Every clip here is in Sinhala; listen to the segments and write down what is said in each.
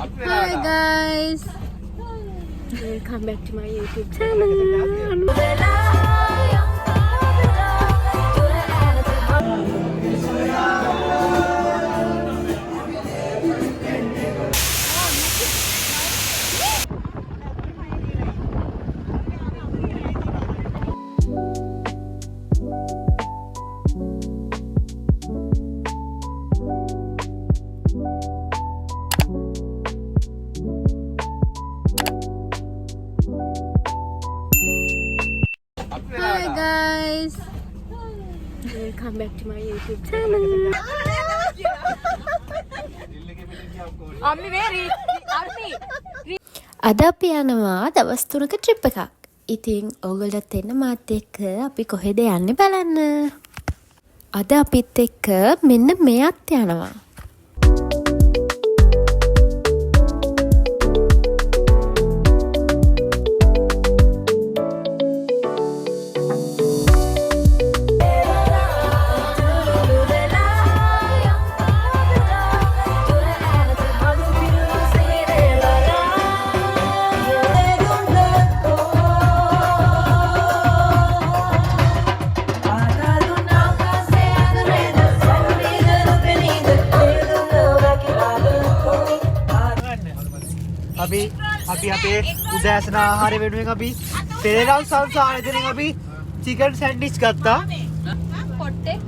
Hi guys, welcome back to my YouTube channel. Hi guys, welcome back to my YouTube channel. අද අපි යනවා දවස් 3ක ට්‍රිප් එකක්. ඉතින් ඕගොල්ලොත් එන්න මාත් එක්ක අපි කොහෙද යන්නේ බලන්න. අද අපිත් එක්ක මෙන්න මෙයත් යනවා. අපි අපේ උදෑසන ආහාරය වෙනුවෙන් අපි පෙරේරාම් සංසාරයෙන් අපි චිකන් සෑන්ඩ්විච් ගත්තා. පොට්ටේ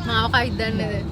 මාව කයිද දන්නේද?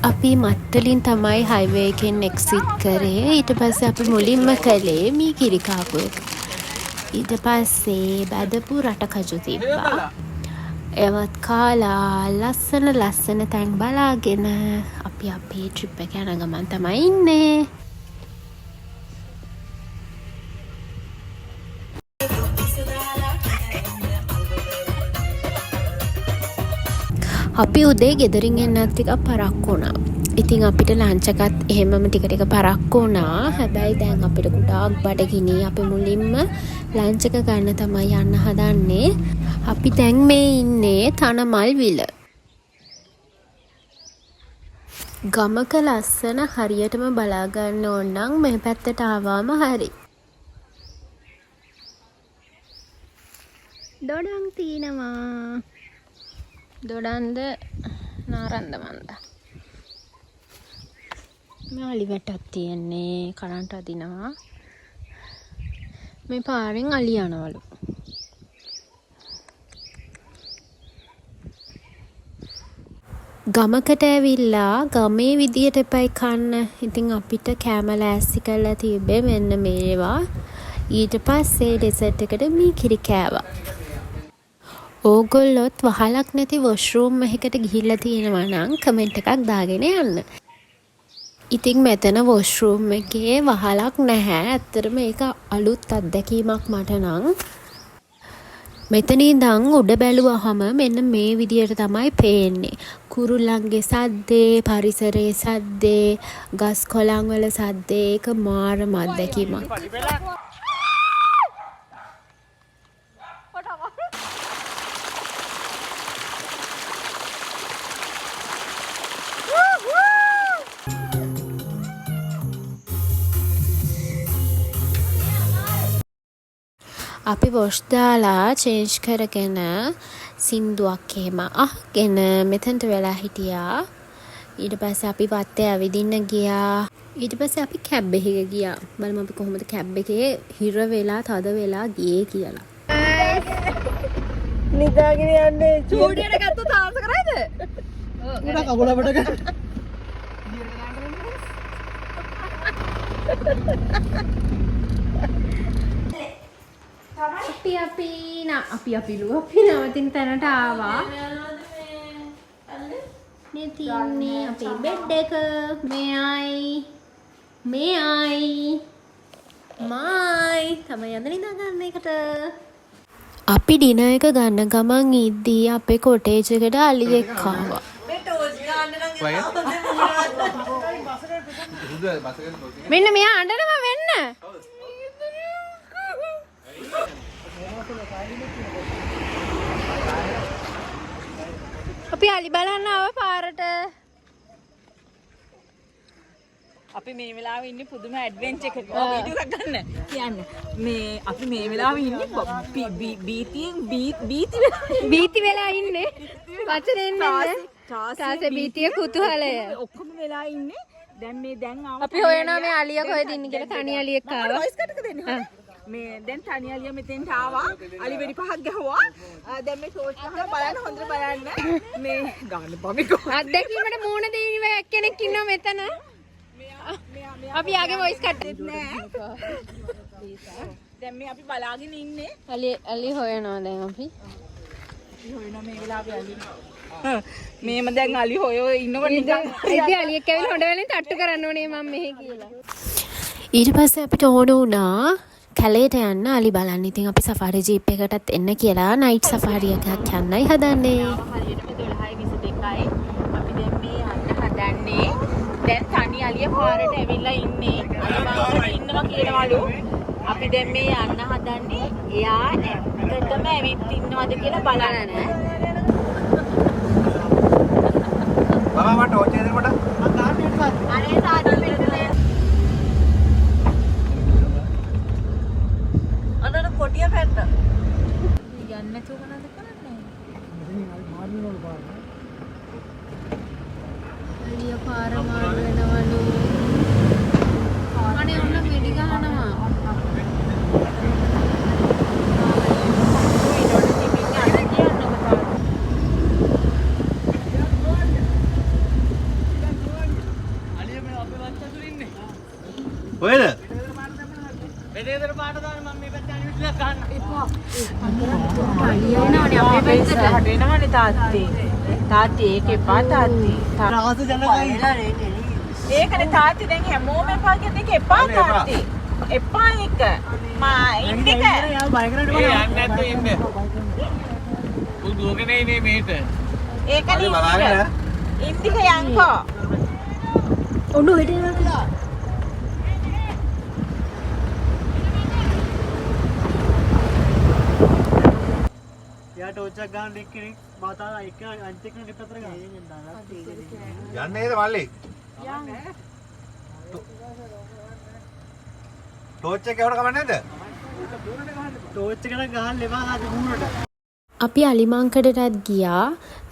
අපි මත්තලින් තමයි හයිවේ එකෙන් එක්සිට් කරේ. ඊට පස්සේ අපි මුලින්ම කළේ මී කිරි කාපු එක. ඊට පස්සේ බදපු රටකජු තිබ්බා. ඒවත් කාලා ලස්සන තැන් බලාගෙන අපි අපේ ට්‍රිප් එක යන ගමන් තමයි ඉන්නේ. අපි උදේ ගෙදරින් එන්නත් ටිකක් පරක්කු වුණා. ඉතින් අපිට ලන්ච් එකත් එහෙමම ටික පරක්කු වුණා. හැබැයි දැන් අපිට ගොඩාක් බඩගිනි. අපි මුලින්ම ලන්ච් එක ගන්න තමයි යන්න හදන්නේ. අපි දැන් මේ ඉන්නේ තනමල් විල. ගමක ලස්සන හරියටම බලා ගන්න ඕන නම් මේ පැත්තට ආවම හරි. දොඩම් තියෙනවා. දොඩන්ද නාරන්ද මන්ද මේ අලිවටක් තියෙන්නේ. කරන්ට් අදිනවා. මේ පාරෙන් අලි යනවලු. ගමකට ඇවිල්ලා ගමේ විදියට එපයි කන්න. ඉතින් අපිට කෑම ලෑස්ති කරලා තිබ්බේ මෙන්න මේවා. ඊට පස්සේ ඩෙසර්ට් එකට මී කිරි කෑවා. ඕගොල්ලොත් වහලක් නැති වොෂ්රූම් එකකට ගිහිල්ලා තියෙනවා නම් කමෙන්ට් එකක් දාගෙන යන්න. ඉතින් මෙතන වොෂ්රූම් එකේ වහලක් නැහැ. ඇත්තටම ඒක අලුත් අත්දැකීමක් මට නම්. මෙතන ඉඳන් උඩ බැලුවහම මෙන්න මේ විදියට තමයි පේන්නේ. කුරුල්ලන්ගේ සද්දේ, පරිසරයේ සද්දේ, ගස් කොළන් වල සද්දේ. ඒක මාරම අත්දැකීමක්. අපි වොෂ් දාලා චේන්ජ් කරගෙන සින්දුවක් එහෙම අහගෙන මෙතනට වෙලා හිටියා. ඊට පස්සේ අපි වත්තේ ඇවිදින්න ගියා. ඊට පස්සේ අපි කැබ් එකේ ගියා. බලමු අපි කොහොමද කැබ් එකේ හිර වෙලා තද වෙලා ගියේ කියලා. නිදාගෙන යන්නේ චූඩියට ගත්ත තාස කරයිද? උඩ කකුල අපට ගන්න. අපි නවතින තැනට ආවා. මේ තියන්නේ අපේ බෙඩ් එක. මෙයයි තමයි යන්න නිදා ගන්න එකට. අපි ඩිනර් එක ගන්න ගමන් ඉද්දී අපේ කොටේජ් එකට අලියෙක් ආවා. මෙන්න මෙයා අඬනවා වෙන්න. අපි අලි බලන්න ආව පාරට. අපි මේ වෙලාවේ ඉන්නේ පුදුම ඇඩ්වෙන්චර් එකක. වීඩියෝ එකක් ගන්න. කියන්න. මේ අපි මේ වෙලාවේ ඉන්නේ බීති වෙලා ඉන්නේ. වචනේ ඉන්නේ. තාසේ බීතිය කුතුහලය. ඔක්කොම වෙලා ඉන්නේ. දැන් ආව. අපි හොයනවා මේ අලිය කොහෙද ඉන්නේ කියලා. තනි අලියෙක් ආවා. වොයිස් කටක දෙන්න. මේ දැන් තනි අලිය මෙතෙන්ට ආවා. අලි වෙඩි පහක් ගහුවා. දැන් මේ ෂෝට් එක බලන්න හොඳට බලන්න. මේ ගන්න පමිකෝ. අත්දැකීමට මූණ දෙන්න කෙනෙක් ඉන්නවා මෙතන. අපි ආගේ වොයිස් කට් නෑ. දැන් මේ අපි බලාගෙන ඉන්නේ. අලි හොයනවා දැන් අපි. හොයනවා මේ වෙලාවේ අලි. මේම දැන් අලි හොයෝ ඉන්නකොට නිකන් ඉතින් අලියෙක් ඇවිල්ලා හොඬ වෙලින් තට්ටු කරන්න ඕනේ මම මෙහෙ කියලා. ඊට පස්සේ අපිට ඕන වුණා කැලේට යන්න අලි බලන්න. ඉතින් අපි සෆාරි ජීප් එකකටත් එන්න කියලා නයිට් සෆාරි එකක් යන්නයි හදන්නේ. හරියට මේ 12:22යි. අපි දැන් මේ යන්න හදන්නේ. දැන් තනි අලිය පාරට ඇවිල්ලා ඉන්නේ. අලිමාවට ඉන්නවා කියනවලු. අපි දැන් මේ යන්න හදන්නේ. එයා ඇත්තටම ඇවිත් ඉන්නවද කියලා බලන්න. बाबा मत टॉर्च इधर मत अरे साथ में අnder කොටිය පැත්ත යන්න නැතුව මොනවද කරන්නේ? අලිය පාර මාරු වෙනවලු. අනේ ඔන්න වෙඩි ගහනවා. ඔයද? මෙතේතර පාට දාන්න මම මේ පැත්තට අනිවිස්ලා ගන්න. අලිය එනවනේ අපේ පැත්තට. හටෙනවනේ තාත්තේ. තාත්තේ ඒක එපා තාත්තේ. රාස ජනකයි. ඒකනේ තාත්තේ දැන් හැමෝම එපා කියන එක එපා තාත්තේ. එපා එක. මා ඉන්නේ එක. යා බය කරන්න බෑ. යන්න නැත්තේ ඉන්න. උන් දුවගෙන ඉන්නේ මේට. ඒකනේ ඉන්නේ. ඉන්දික යන්කෝ. ඔන්න හෙටේනවා. යා ටෝච් එක ගන්න එක්කෙනෙක් මාතාලා එක අනිත් එක්කෙනෙක් දෙපැත්තට ගන්න. යන්නේ නේද මල්ලි? ටෝච් එක එවට කමක් නැද්ද? ටෝච් එක ගහන්න ලෙවා හරි මූණට. අපි අලිමංකඩටත් ගියා.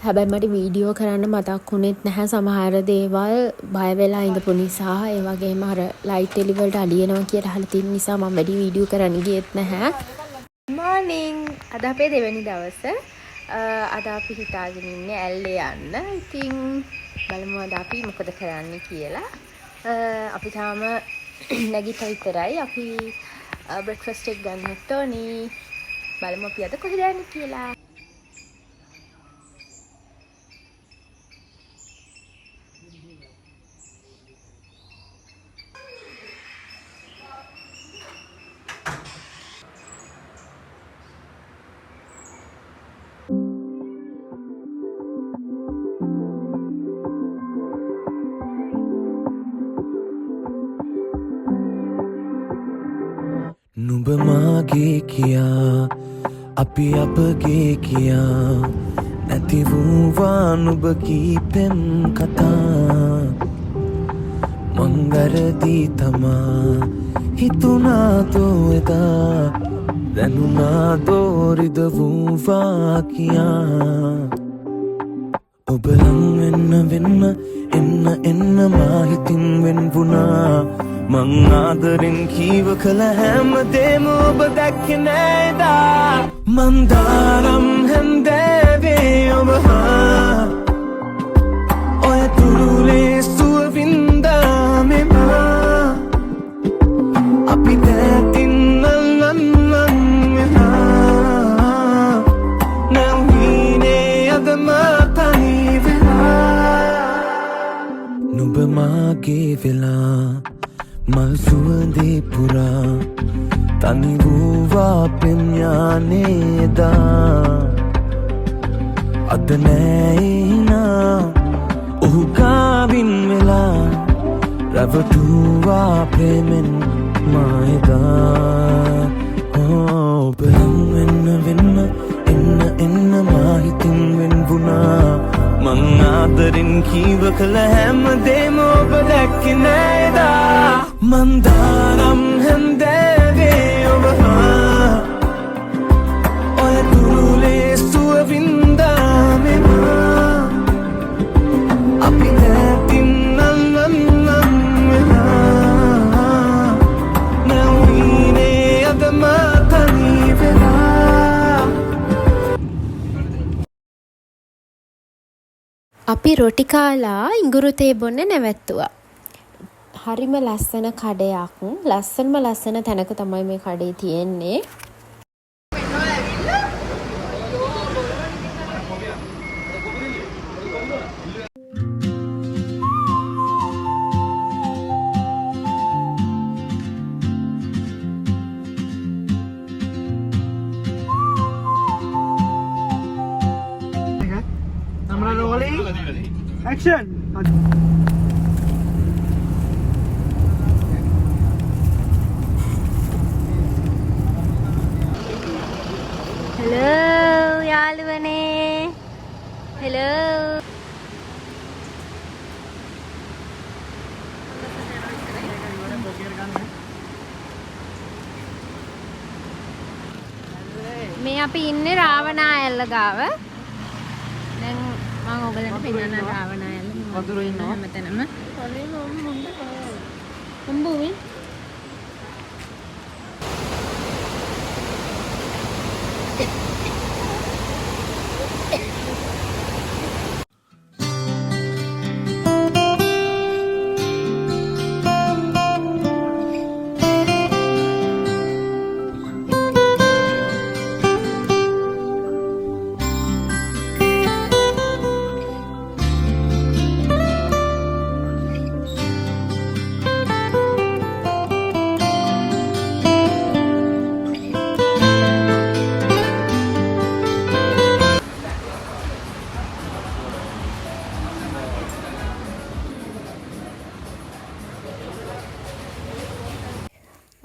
හැබැයි මට වීඩියෝ කරන්න මතක් වුණෙත් නැහැ සමහර දේවල් බය වෙලා ඉඳපු නිසා. ඒ වගේම අර ලයිට් එලි වලට අලියනවා කියලා අහලා තියෙන නිසා මම වැඩි වීඩියෝ කරන්න ගියෙත් නැහැ. මෝනිං අද අපේ දෙවැනි දවස. අද අපි හිතාගෙන ඉන්නේ ඇල්ලේ යන්න. ඉතින් බලමු අද අපි මොකද කරන්න කියලා. අපි තාම නැගිට විතරයි. අපි බ්‍රෙක්ෆාස්ට් එක ගන්නත් ඕනේ. බලමු අපි අද කොහෙද යන්නේ කියලා. නුඹ මාගේ කියා අපි අපගේ කියා නැති වූවා නුඹ කීපෙම් කතා මං වැරදි තමා හිතුනාදෝ එදා දැනුනාදෝ රිදවූවා කියා ඔබ ලං වෙන්න එන්න මා හිතින් වෙන් වුණා මං ආදරෙන් කීව කළ හැම දේම ඔබ දැක්කේ නෑදා මන්දාරම් හැන්දෑවේ ඔබ හා ඔය තුරුලේ සුව වින්දා මෙමා අපි දැතින් අල්ලන්නන් මෙහා තනි වූවා පෙම්ඥානේදා අද නෑයිනා ඔහු ගාවින් වෙලා රැවටුවා ප්‍රේමෙන් මායදා ඔබ වෙන්න වෙන්න එන්න මාහිතින් වෙන් වුණා මං ආදරෙන් කීව කළ හැම දේම ඔබ දැක්කේ නෑදා මන්දානම් හැන්දෑවේ ඔබ ඔය දුරුලේ සුව වින්දා මෙමා අපි නැතින් නම් වෙලා නැවීනේ අද මා තනි වෙලා අපි රොටි කාලා ඉඟුරු තේ බොන්න නැවැත්තුවා. හරිම ලස්සන කඩයක්. ලස්සනම ලස්සන තැනක තමයි මේ කඩේ තියෙන්නේ. Camera rolling. Action. හෙලෝ යාළුවනේ. හෙලෝ. මේ අපි ඉන්නේ රාවණායල්ල ගාව. දැන් මම ඔයගලන්ට පෙන්නන්න රාවණායල්ල වතුරේ ඉන්නවා හැමතැනම. හම්බුනේ.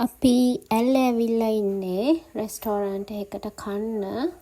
අපි ඇල්ල ඇවිල්ලා ඉන්නේ රෙස්ටෝරන්ට් එකකට කන්න.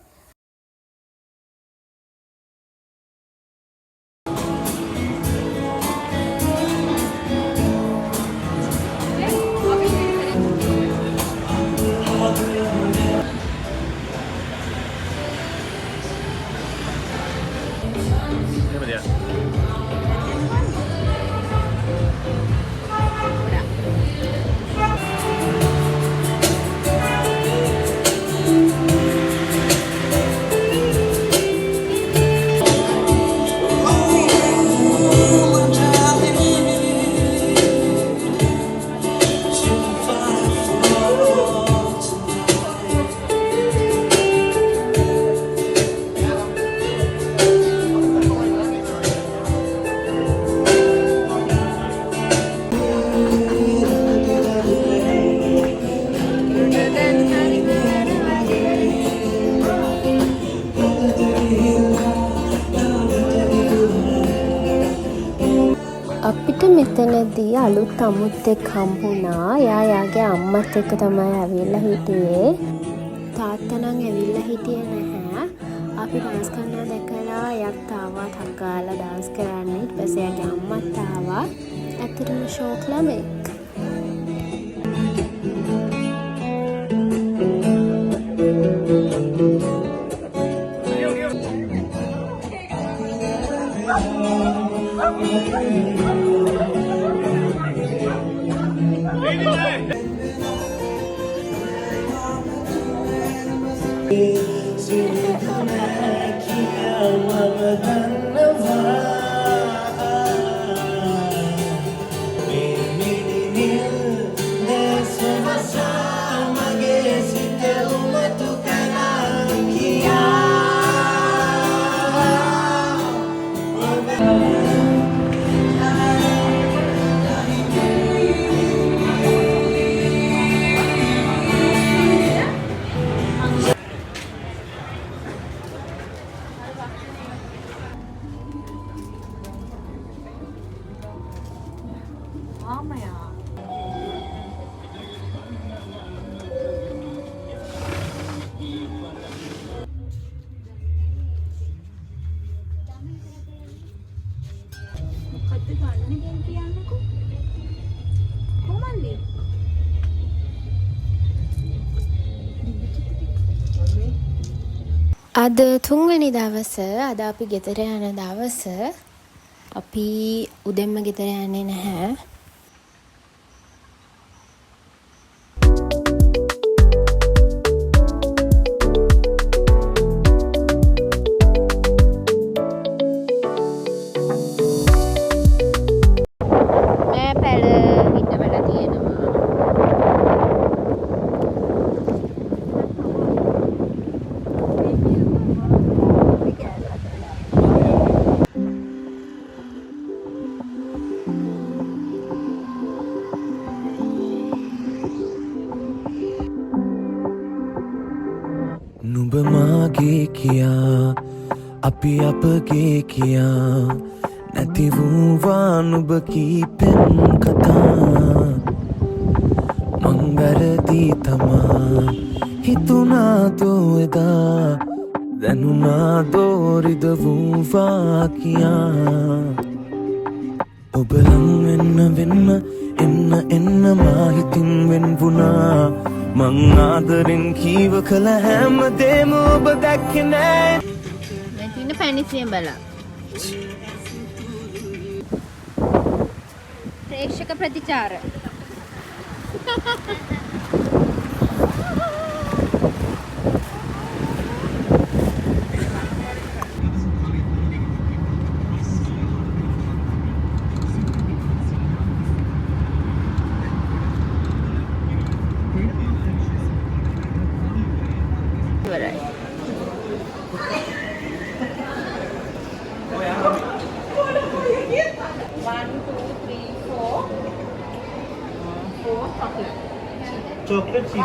අපිට මෙතනදී අලුත් අමුත්තෙක් හම්බුණා. එයා යාගේ අම්මත් එක්ක තමයි ඇවිල්ලා හිටියේ. තාත්තා නම් ඇවිල්ලා හිටියේ නැහැ. අපි ඩාන්ස් කරනවා දැකලා එයාත් ආවා ටක් ගාලා ඩාන්ස් කරන්න. ඊට පස්සේ එයාගේ අම්මත් ආවා. ඇත්තටම ෂෝක් ළමෙක්. අද තුන්වැනි දවස අද අපි ගෙදර යන දවස අපි උදෙන්ම ගෙදර යන්නේ නැහැ. මේ පැල හිටවල තියෙනවා. නුඹ මාගේ කියා අපි අපගේ කියා නැති වූවා නුඹ කීපෙන් කතා මං වැරදි තමා හිතුනාදෝ එදා දැනුනාදෝ රිද වූවා කියා ඔබ ලං වෙන්න එන්න මා හිතින් වෙන් වුණා මං ආදරෙන් කීව කළ හැම දේම ඔබ දැක්කේ නෑ මේ තියෙන පැණිසිය බලා. ප්‍රේක්ෂක ප්‍රතිචාර. ඉවරයි. chocolate chip.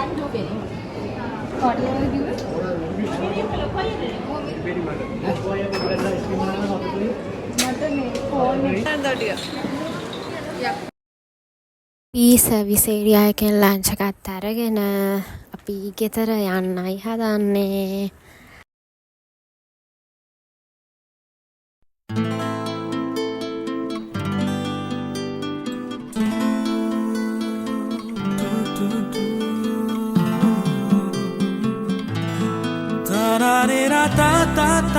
ඊ සර්විස් ඒරියා එකෙන් ලන්ච් එකත් අරගෙන අපි ගෙදර යන්නයි හදන්නේ. Ta-ra-ra-ra-ta-ta-ta